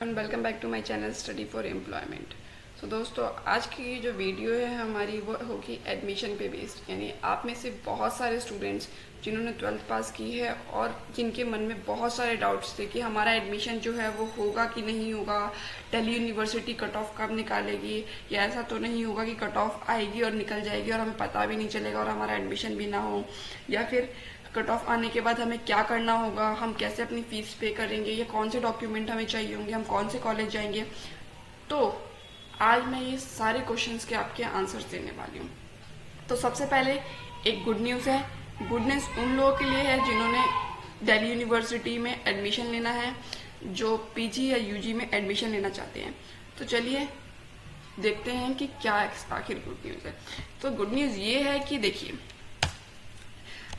And welcome back to my channel study for employment. So दोस्तों, आज की जो वीडियो है हमारी वो होगी एडमिशन पे बेस्ड। यानी आप में से बहुत सारे स्टूडेंट्स जिन्होंने 12th पास की है और जिनके मन में बहुत सारे डाउट्स थे कि हमारा एडमिशन जो है वो होगा कि नहीं होगा, दिल्ली यूनिवर्सिटी कट ऑफ कब निकालेगी, या ऐसा तो नहीं होगा कि कट ऑफ आएगी और निकल जाएगी और हमें पता भी नहीं चलेगा और हमारा एडमिशन भी ना हो, या फिर कट ऑफ आने के बाद हमें क्या करना होगा, हम कैसे अपनी फीस पे करेंगे, या कौन से डॉक्यूमेंट हमें चाहिए होंगे, हम कौन से कॉलेज जाएंगे। तो आज मैं ये सारे क्वेश्चंस के आपके आंसर्स देने वाली हूँ। तो सबसे पहले एक गुड न्यूज़ है। गुड न्यूज़ उन लोगों के लिए है जिन्होंने दिल्ली यूनिवर्सिटी में एडमिशन लेना है, जो पीजी या यूजी में एडमिशन लेना चाहते हैं। तो चलिए देखते हैं कि क्या आखिर गुड न्यूज़ है। तो गुड न्यूज़ ये है कि देखिए,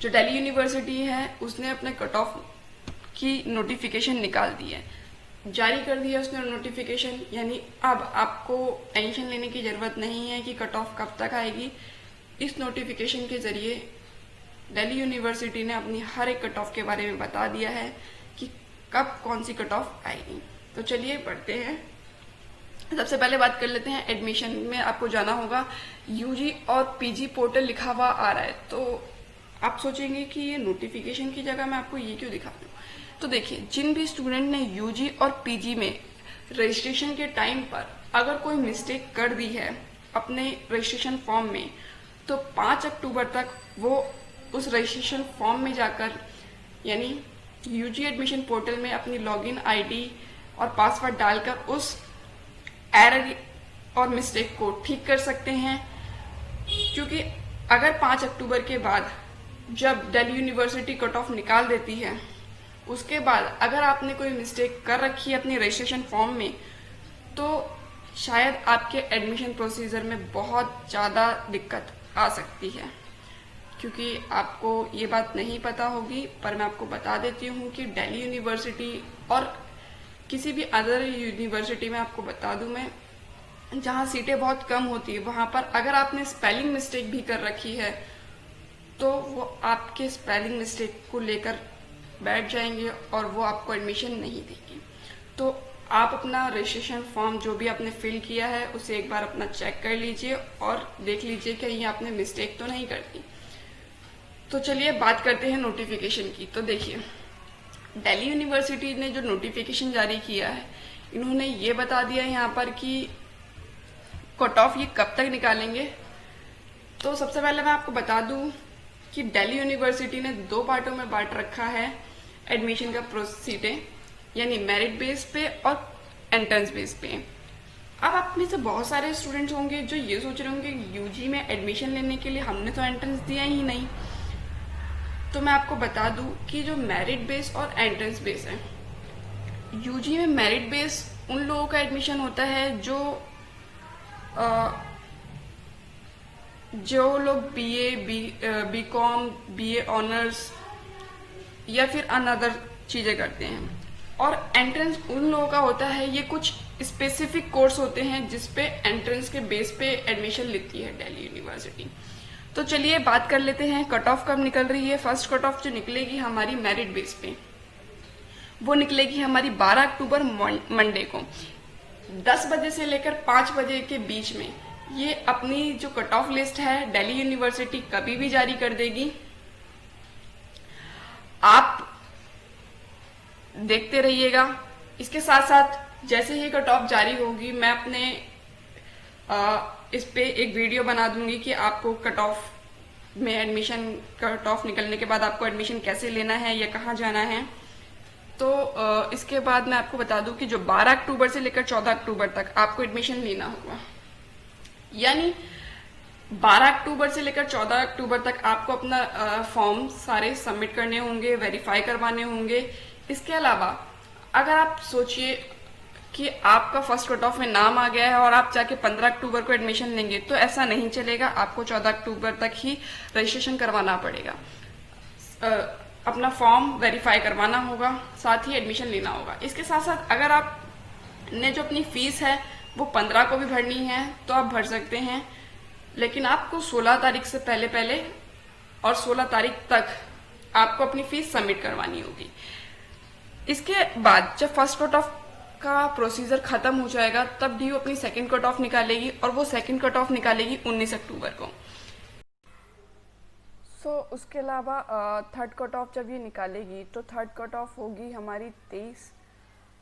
जो दिल्ली यूनिवर्सिटी है उसने अपने कट ऑफ की नोटिफिकेशन निकाल दी है, जारी कर दिया उसने नोटिफिकेशन। यानी अब आपको टेंशन लेने की जरूरत नहीं है कि कट ऑफ कब तक आएगी। इस नोटिफिकेशन के जरिए दिल्ली यूनिवर्सिटी ने अपनी हर एक कट ऑफ के बारे में बता दिया है कि कब कौन सी कट ऑफ आएगी। तो चलिए पढ़ते हैं। सबसे पहले बात कर लेते हैं एडमिशन में। आपको जाना होगा, यूजी और पीजी पोर्टल लिखा हुआ आ रहा है। तो आप सोचेंगे कि ये नोटिफिकेशन की जगह मैं आपको ये क्यों दिखा दूँ। तो देखिए, जिन भी स्टूडेंट ने यूजी और पीजी में रजिस्ट्रेशन के टाइम पर अगर कोई मिस्टेक कर दी है अपने रजिस्ट्रेशन फॉर्म में, तो 5 अक्टूबर तक वो उस रजिस्ट्रेशन फॉर्म में जाकर, यानी यूजी एडमिशन पोर्टल में अपनी लॉगिन आईडी और पासवर्ड डालकर उस एरर और मिस्टेक को ठीक कर सकते हैं। क्योंकि अगर 5 अक्टूबर के बाद जब दिल्ली यूनिवर्सिटी कट ऑफ निकाल देती है, उसके बाद अगर आपने कोई मिस्टेक कर रखी है अपनी रजिस्ट्रेशन फॉर्म में, तो शायद आपके एडमिशन प्रोसीजर में बहुत ज़्यादा दिक्कत आ सकती है। क्योंकि आपको ये बात नहीं पता होगी, पर मैं आपको बता देती हूँ कि दिल्ली यूनिवर्सिटी और किसी भी अदर यूनिवर्सिटी में आपको बता दूँ मैं, जहाँ सीटें बहुत कम होती है, वहाँ पर अगर आपने स्पेलिंग मिस्टेक भी कर रखी है तो वो आपके स्पेलिंग मिस्टेक को लेकर बैठ जाएंगे और वो आपको एडमिशन नहीं देंगे। तो आप अपना रजिस्ट्रेशन फॉर्म जो भी आपने फिल किया है उसे एक बार अपना चेक कर लीजिए और देख लीजिए कि कहीं आपने मिस्टेक तो नहीं कर दी। तो चलिए बात करते हैं नोटिफिकेशन की। तो देखिए, दिल्ली यूनिवर्सिटी ने जो नोटिफिकेशन जारी किया है, इन्होंने ये बता दिया है यहाँ पर कि कट ऑफ ये कब तक निकालेंगे। तो सबसे पहले मैं आपको बता दूं कि दिल्ली यूनिवर्सिटी ने 2 पार्टों में बांट रखा है एडमिशन का प्रोसीडें, यानी मेरिट बेस पे और एंट्रेंस बेस पे। अब आप में से बहुत सारे स्टूडेंट्स होंगे जो ये सोच रहे होंगे यूजी में एडमिशन लेने के लिए हमने तो एंट्रेंस दिया ही नहीं। तो मैं आपको बता दूं कि जो मेरिट बेस और एंट्रेंस बेस है, यूजी में मेरिट बेस उन लोगों का एडमिशन होता है जो लोग बीए, बीकॉम, बीए ऑनर्स या फिर अनदर चीजें करते हैं। और एंट्रेंस उन लोगों का होता है, ये कुछ स्पेसिफिक कोर्स होते हैं जिसपे एंट्रेंस के बेस पे एडमिशन लेती है दिल्ली यूनिवर्सिटी। तो चलिए बात कर लेते हैं कट ऑफ कब निकल रही है। फर्स्ट कट ऑफ जो निकलेगी हमारी मेरिट बेस पे, वो निकलेगी हमारी 12 अक्टूबर मंडे को 10 बजे से लेकर 5 बजे के बीच में। ये अपनी जो कट ऑफ लिस्ट है दिल्ली यूनिवर्सिटी कभी भी जारी कर देगी। आप देखते रहिएगा। इसके साथ साथ जैसे ही कट ऑफ जारी होगी, मैं अपने इस पे एक वीडियो बना दूंगी कि आपको कट ऑफ में एडमिशन, कट ऑफ निकलने के बाद आपको एडमिशन कैसे लेना है या कहाँ जाना है। तो इसके बाद मैं आपको बता दूं कि जो 12 अक्टूबर से लेकर 14 अक्टूबर तक आपको एडमिशन लेना होगा। यानी 12 अक्टूबर से लेकर 14 अक्टूबर तक आपको अपना फॉर्म सारे सबमिट करने होंगे, वेरीफाई करवाने होंगे। इसके अलावा अगर आप सोचिए कि आपका फर्स्ट कट ऑफ में नाम आ गया है और आप जाके 15 अक्टूबर को एडमिशन लेंगे, तो ऐसा नहीं चलेगा। आपको 14 अक्टूबर तक ही रजिस्ट्रेशन करवाना पड़ेगा, अपना फॉर्म वेरीफाई करवाना होगा, साथ ही एडमिशन लेना होगा। इसके साथ साथ अगर आपने जो अपनी फीस है वो 15 को भी भरनी है तो आप भर सकते हैं, लेकिन आपको 16 तारीख से पहले और 16 तारीख तक आपको अपनी फीस सबमिट करवानी होगी। इसके बाद जब फर्स्ट कट ऑफ का प्रोसीजर खत्म हो जाएगा तब डीयू अपनी सेकंड कट ऑफ निकालेगी और वो सेकंड कट ऑफ निकालेगी 19 अक्टूबर को। उसके अलावा थर्ड कट ऑफ जब ये निकालेगी तो थर्ड कट ऑफ होगी हमारी 23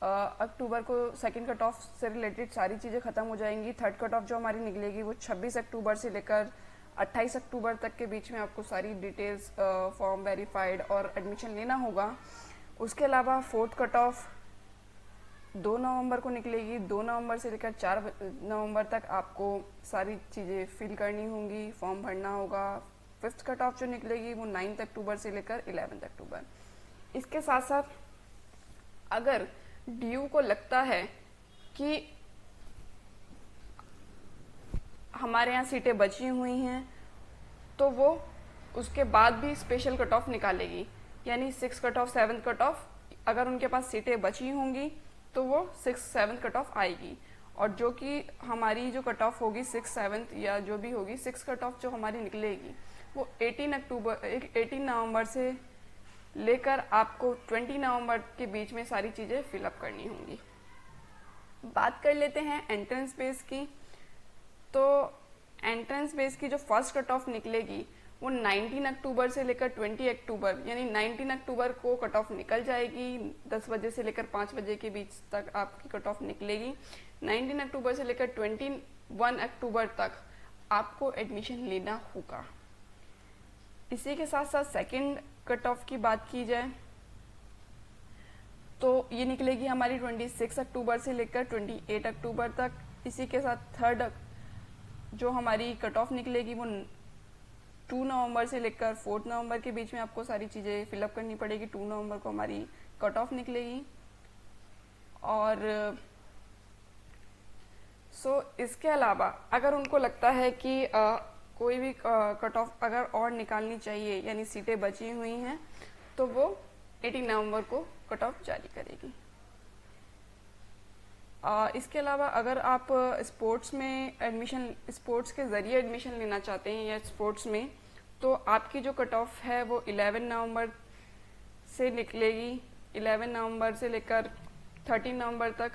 अक्टूबर को। सेकंड कट ऑफ से रिलेटेड सारी चीज़ें ख़त्म हो जाएंगी। थर्ड कट ऑफ जो हमारी निकलेगी वो 26 अक्टूबर से लेकर 28 अक्टूबर तक के बीच में आपको सारी डिटेल्स, फॉर्म वेरीफाइड और एडमिशन लेना होगा। उसके अलावा फोर्थ कट ऑफ 2 नवंबर को निकलेगी। 2 नवंबर से लेकर 4 नवंबर तक आपको सारी चीज़ें फिल करनी होंगी, फॉर्म भरना होगा। फिफ्थ कट ऑफ जो निकलेगी वो 9 अक्टूबर से लेकर 11 अक्टूबर। इसके साथ साथ अगर डीयू को लगता है कि हमारे यहाँ सीटें बची हुई हैं तो वो उसके बाद भी स्पेशल कट ऑफ निकालेगी, यानी 6 कट ऑफ 7 कट ऑफ। अगर उनके पास सीटें बची होंगी तो वो 6 7 कट ऑफ आएगी। और जो कि हमारी जो कट ऑफ होगी 6 7 या जो भी होगी 6 कट ऑफ जो हमारी निकलेगी वो 18 नवंबर से लेकर आपको 20 नवंबर के बीच में सारी चीज़ें फिलअप करनी होंगी। बात कर लेते हैं एंट्रेंस बेस की। तो एंट्रेंस बेस की जो फर्स्ट कट ऑफ निकलेगी वो 19 अक्टूबर से लेकर 20 अक्टूबर, यानी 19 अक्टूबर को कट ऑफ निकल जाएगी। 10 बजे से लेकर 5 बजे के बीच तक आपकी कट ऑफ निकलेगी। 19 अक्टूबर से लेकर 21 अक्टूबर तक आपको एडमिशन लेना होगा। इसी के साथ साथ सेकंड कट ऑफ की बात की जाए तो ये निकलेगी हमारी 26 अक्टूबर से लेकर 28 अक्टूबर तक। इसी के साथ थर्ड जो हमारी कट ऑफ निकलेगी वो 2 नवंबर से लेकर 4 नवंबर के बीच में आपको सारी चीज़ें फिलअप करनी पड़ेगी। 2 नवंबर को हमारी कट ऑफ निकलेगी। और इसके अलावा अगर उनको लगता है कि कोई भी कट ऑफ अगर और निकालनी चाहिए, यानी सीटें बची हुई हैं, तो वो 18 नवंबर को कट ऑफ जारी करेगी। इसके अलावा अगर आप स्पोर्ट्स के ज़रिए एडमिशन लेना चाहते हैं या स्पोर्ट्स में, तो आपकी जो कट ऑफ है वो 11 नवंबर से निकलेगी। 11 नवंबर से लेकर 13 नवंबर तक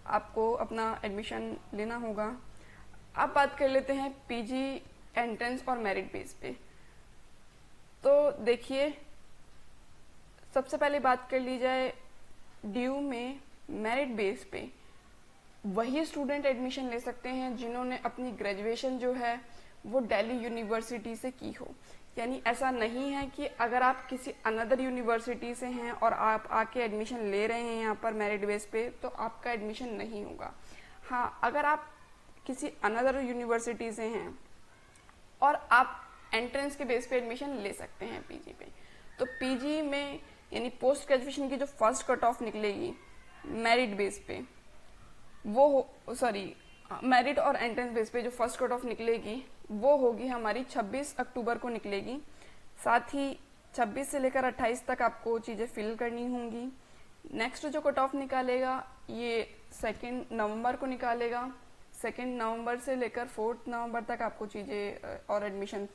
आपको अपना एडमिशन लेना होगा। अब बात कर लेते हैं पीजी एंट्रेंस और मेरिट बेस पे। तो देखिए, सबसे पहले बात कर ली जाए डीयू में मेरिट बेस पे वही स्टूडेंट एडमिशन ले सकते हैं जिन्होंने अपनी ग्रेजुएशन जो है वो दिल्ली यूनिवर्सिटी से की हो। यानी ऐसा नहीं है कि अगर आप किसी अनदर यूनिवर्सिटी से हैं और आप आके एडमिशन ले रहे हैं यहाँ पर मेरिट बेस पे, तो आपका एडमिशन नहीं होगा। हाँ, अगर आप किसी अनदर यूनिवर्सिटी से हैं और आप एंट्रेंस के बेस पे एडमिशन ले सकते हैं पीजी पे। तो पीजी में यानी पोस्ट ग्रेजुएशन की जो फर्स्ट कट ऑफ निकलेगी मेरिट बेस पे, मेरिट और एंट्रेंस बेस पे जो फर्स्ट कट ऑफ निकलेगी वो होगी हमारी 26 अक्टूबर को निकलेगी। साथ ही 26 से लेकर 28 तक आपको चीज़ें फिल करनी होंगी। नेक्स्ट जो कट ऑफ निकालेगा ये 2 नवंबर को निकालेगा। 2 नवंबर से लेकर 4 नवंबर तक आपको चीज़ें और एडमिशन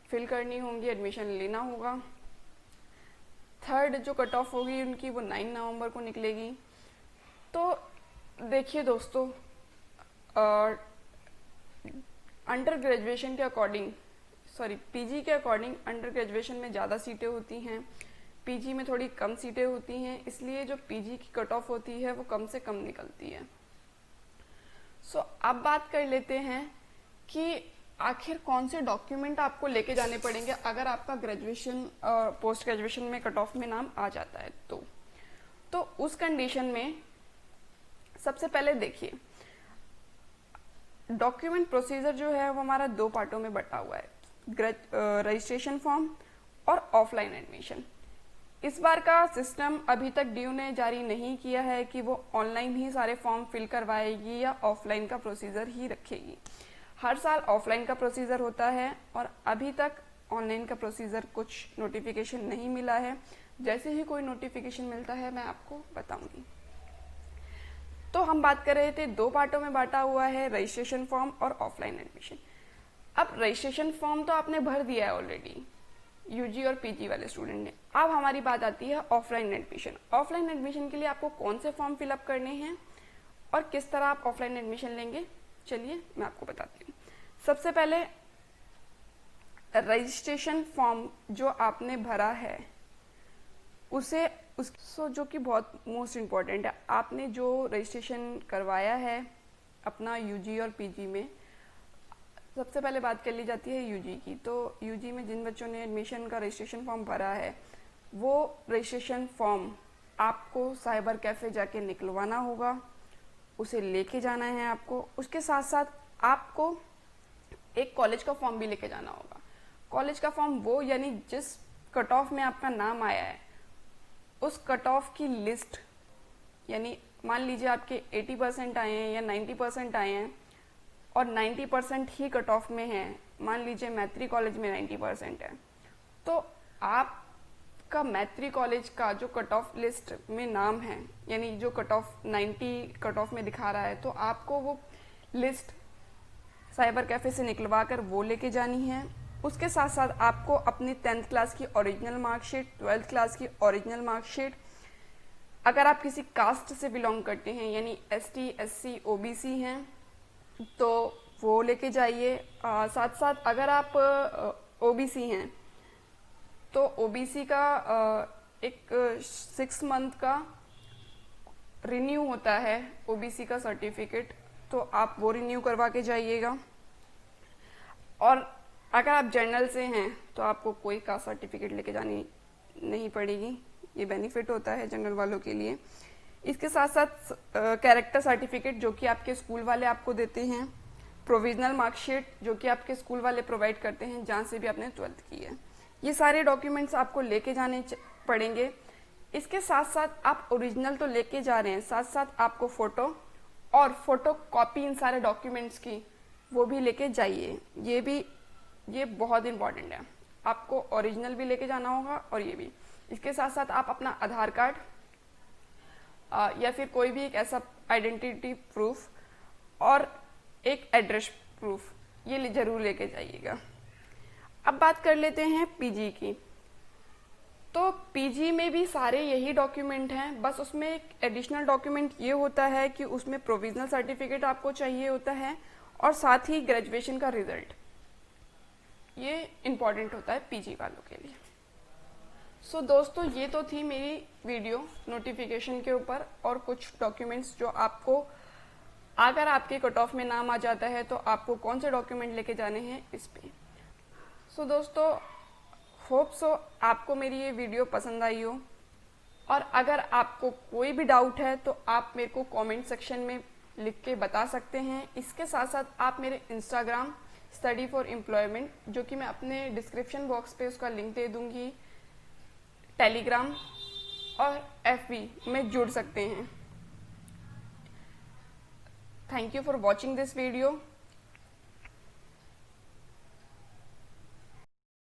फिल करनी होंगी, एडमिशन लेना होगा। थर्ड जो कट ऑफ होगी उनकी वो 9 नवंबर को निकलेगी। तो देखिए दोस्तों, अंडर ग्रेजुएशन के अकॉर्डिंग पीजी के अकॉर्डिंग अंडर ग्रेजुएशन में ज़्यादा सीटें होती हैं, पीजी में थोड़ी कम सीटें होती हैं, इसलिए जो पीजी की कट ऑफ होती है वो कम से कम निकलती है। अब बात कर लेते हैं कि आखिर कौन से डॉक्यूमेंट आपको लेके जाने पड़ेंगे अगर आपका ग्रेजुएशन और पोस्ट ग्रेजुएशन में कट ऑफ में नाम आ जाता है। तो उस कंडीशन में सबसे पहले देखिए, डॉक्यूमेंट प्रोसीजर जो है वो हमारा 2 पार्टों में बटा हुआ है, रजिस्ट्रेशन फॉर्म और ऑफलाइन एडमिशन। इस बार का सिस्टम अभी तक डीयू ने जारी नहीं किया है कि वो ऑनलाइन ही सारे फॉर्म फिल करवाएगी या ऑफलाइन का प्रोसीजर ही रखेगी। हर साल ऑफलाइन का प्रोसीजर होता है और अभी तक ऑनलाइन का प्रोसीजर कुछ नोटिफिकेशन नहीं मिला है। जैसे ही कोई नोटिफिकेशन मिलता है मैं आपको बताऊंगी। तो हम बात कर रहे थे 2 पार्टों में बांटा हुआ है, रजिस्ट्रेशन फॉर्म और ऑफलाइन एडमिशन। अब रजिस्ट्रेशन फॉर्म तो आपने भर दिया है ऑलरेडी, यूजी और पीजी वाले स्टूडेंट हैं। अब हमारी बात आती है ऑफलाइन एडमिशन। ऑफलाइन एडमिशन के लिए आपको कौन से फॉर्म फिलअप करने हैं और किस तरह आप ऑफलाइन एडमिशन लेंगे, चलिए मैं आपको बताती हूँ। सबसे पहले रजिस्ट्रेशन फॉर्म जो आपने भरा है उसे जो कि बहुत मोस्ट इम्पॉर्टेंट है, आपने जो रजिस्ट्रेशन करवाया है अपना यूजी और पीजी में, सबसे पहले बात कर ली जाती है यूजी की। तो यूजी में जिन बच्चों ने एडमिशन का रजिस्ट्रेशन फॉर्म भरा है वो रजिस्ट्रेशन फॉर्म आपको साइबर कैफ़े जाके निकलवाना होगा, उसे लेके जाना है आपको। उसके साथ साथ आपको एक कॉलेज का फॉर्म भी लेके जाना होगा। कॉलेज का फॉर्म वो यानी जिस कट ऑफ में आपका नाम आया है उस कट ऑफ की लिस्ट, यानी मान लीजिए आपके 80% आए हैं या 90% आए हैं और 90% ही कट ऑफ में है, मान लीजिए मैत्री कॉलेज में 90% है, तो आपका मैत्री कॉलेज का जो कट ऑफ लिस्ट में नाम है, यानी जो कट ऑफ 90 कट ऑफ में दिखा रहा है, तो आपको वो लिस्ट साइबर कैफे से निकलवा कर वो लेके जानी है। उसके साथ साथ आपको अपनी 10th क्लास की ओरिजिनल मार्कशीट, 12th क्लास की ओरिजिनल मार्कशीट, अगर आप किसी कास्ट से बिलोंग करते हैं यानी ST, SC, OBC हैं तो वो लेके जाइए। साथ साथ अगर आप OBC हैं तो OBC का एक 6 मंथ का रिन्यू होता है OBC का सर्टिफिकेट, तो आप वो रिन्यू करवा के जाइएगा। और अगर आप जनरल से हैं तो आपको कोई कास्ट सर्टिफिकेट लेके जानी नहीं पड़ेगी, ये बेनिफिट होता है जनरल वालों के लिए। इसके साथ साथ कैरेक्टर सर्टिफिकेट जो कि आपके स्कूल वाले आपको देते हैं, प्रोविजनल मार्कशीट जो कि आपके स्कूल वाले प्रोवाइड करते हैं जहाँ से भी आपने 12th की है, ये सारे डॉक्यूमेंट्स आपको लेके जाने पड़ेंगे। इसके साथ साथ आप ओरिजिनल तो लेके जा रहे हैं, साथ साथ आपको फ़ोटो और फोटो कॉपी इन सारे डॉक्यूमेंट्स की वो भी लेके जाइए। ये बहुत इंपॉर्टेंट है, आपको ओरिजिनल भी लेके जाना होगा और ये भी। इसके साथ साथ आप अपना आधार कार्ड या फिर कोई भी एक ऐसा आइडेंटिटी प्रूफ और एक एड्रेस प्रूफ ये जरूर लेके जाइएगा। अब बात कर लेते हैं पीजी की। तो पीजी में भी सारे यही डॉक्यूमेंट हैं, बस उसमें एक एडिशनल डॉक्यूमेंट ये होता है कि उसमें प्रोविजनल सर्टिफिकेट आपको चाहिए होता है और साथ ही ग्रेजुएशन का रिजल्ट, ये इम्पॉर्टेंट होता है पीजी वालों के लिए। सो दोस्तों, ये तो थी मेरी वीडियो नोटिफिकेशन के ऊपर और कुछ डॉक्यूमेंट्स जो आपको, अगर आपके कट ऑफ में नाम आ जाता है तो आपको कौन से डॉक्यूमेंट लेके जाने हैं इस पे। सो दोस्तों, होप सो आपको मेरी ये वीडियो पसंद आई हो, और अगर आपको कोई भी डाउट है तो आप मेरे को कमेंट सेक्शन में लिख के बता सकते हैं। इसके साथ साथ आप मेरे इंस्टाग्राम स्टडी फॉर एम्प्लॉयमेंट, जो कि मैं अपने डिस्क्रिप्शन बॉक्स पे उसका लिंक दे दूंगी, टेलीग्राम और FB में जुड़ सकते हैं। Thank you for watching this video.